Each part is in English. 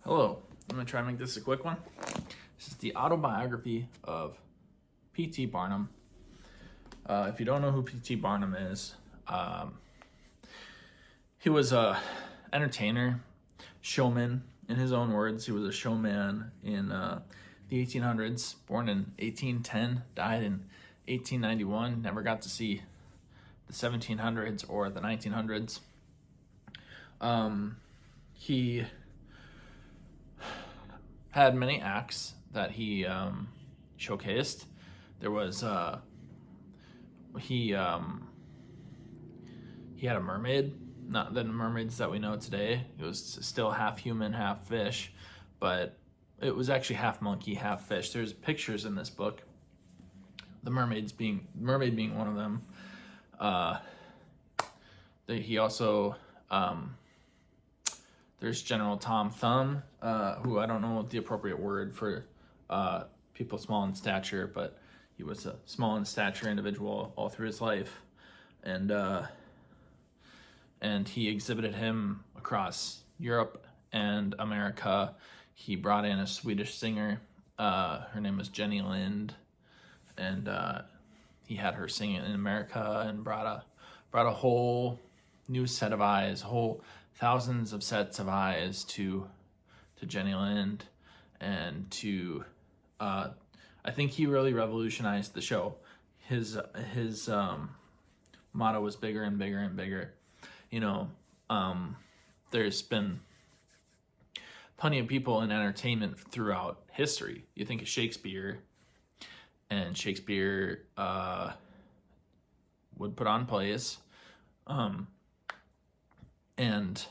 Hello, I'm going to try and make this a quick one. This is the autobiography of P.T. Barnum. If you don't know who P.T. Barnum is, he was a entertainer, showman. In his own words, he was a showman in the 1800s, born in 1810, died in 1891, never got to see the 1700s or the 1900s. He had many acts that he showcased. There was he had a mermaid, not the mermaids that we know today. It was still half human, half fish, but it was actually half monkey, half fish. There's pictures in this book. The mermaid being one of them. He also there's General Tom Thumb, who I don't know what the appropriate word for people small in stature, but he was a small in stature individual all through his life, and he exhibited him across Europe and America. He brought in a Swedish singer. Her name was Jenny Lind, and he had her sing it in America and brought a whole new set of eyes, whole thousands of sets of eyes to Jenny Lind, and to I think he really revolutionized the show. His motto was bigger and bigger and bigger. There's been plenty of people in entertainment throughout history. You think of Shakespeare, and Shakespeare would put on plays. And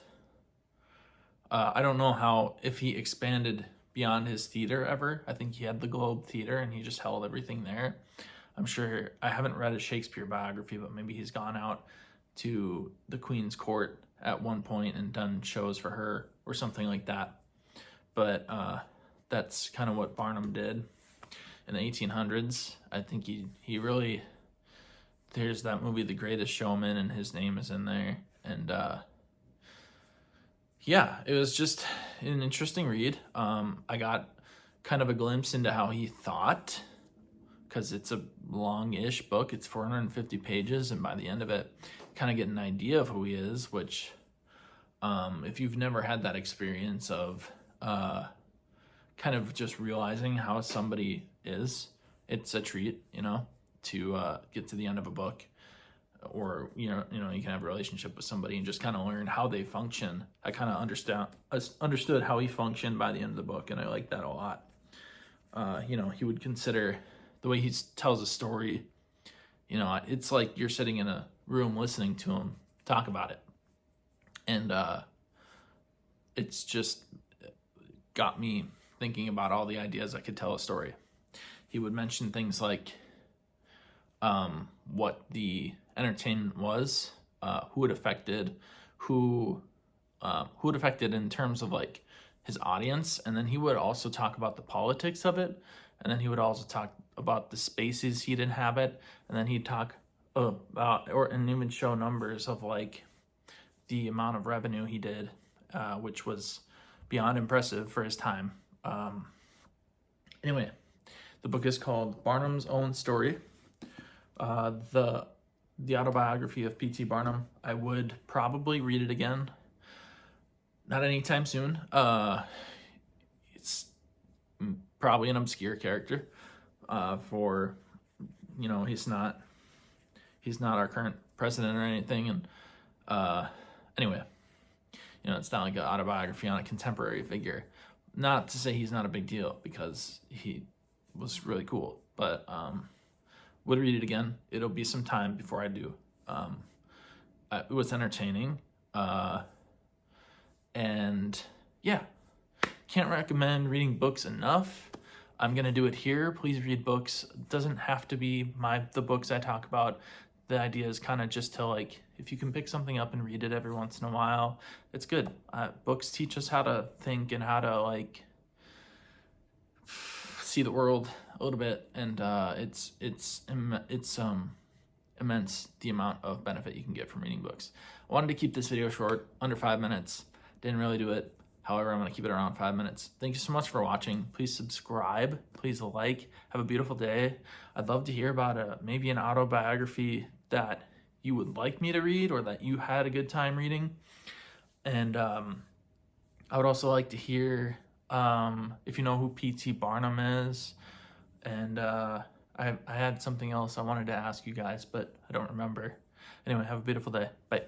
I don't know if he expanded beyond his theater ever. I think he had the Globe Theater and he just held everything there. I'm sure, I haven't read a Shakespeare biography, but maybe he's gone out to the Queen's Court at one point and done shows for her or something like that. But that's kind of what Barnum did in the 1800s. I think he really, there's that movie, The Greatest Showman, and his name is in there. And yeah, it was just an interesting read. I got kind of a glimpse into how he thought, because it's a long-ish book. It's 450 pages, and by the end of it, kind of get an idea of who he is, which if you've never had that experience of kind of just realizing how somebody is, it's a treat, to get to the end of a book. Or you can have a relationship with somebody and just kind of learn how they function. I kind of understood how he functioned by the end of the book, and I like that a lot. He would consider the way he tells a story. It's like you're sitting in a room listening to him talk about it, and it's just got me thinking about all the ideas I could tell a story. He would mention things like what the entertainment was, who it affected in terms of like his audience, and then he would also talk about the politics of it, and then he would also talk about the spaces he'd inhabit, and then he'd talk about and even show numbers of like the amount of revenue he did, which was beyond impressive for his time. Anyway, the book is called Barnum's Own Story. The autobiography of P.T. Barnum. I would probably read it again. Not anytime soon. It's probably an obscure character. He's not our current president or anything. And anyway, it's not like an autobiography on a contemporary figure. Not to say he's not a big deal, because he was really cool. But would read it again. It'll be some time before I do. It was entertaining. And yeah, can't recommend reading books enough. I'm going to do it here. Please read books. It doesn't have to be the books I talk about. The idea is kind of just to if you can pick something up and read it every once in a while, it's good. Books teach us how to think and how to see the world a little bit, and it's immense the amount of benefit you can get from reading books. I wanted to keep this video short, under 5 minutes. Didn't really do it. However, I'm going to keep it around 5 minutes. Thank you so much for watching. Please subscribe. Please like. Have a beautiful day. I'd love to hear about maybe an autobiography that you would like me to read or that you had a good time reading. And I would also like to hear if you know who P.T. Barnum is. And I had something else I wanted to ask you guys, but I don't remember. Anyway, have a beautiful day. Bye.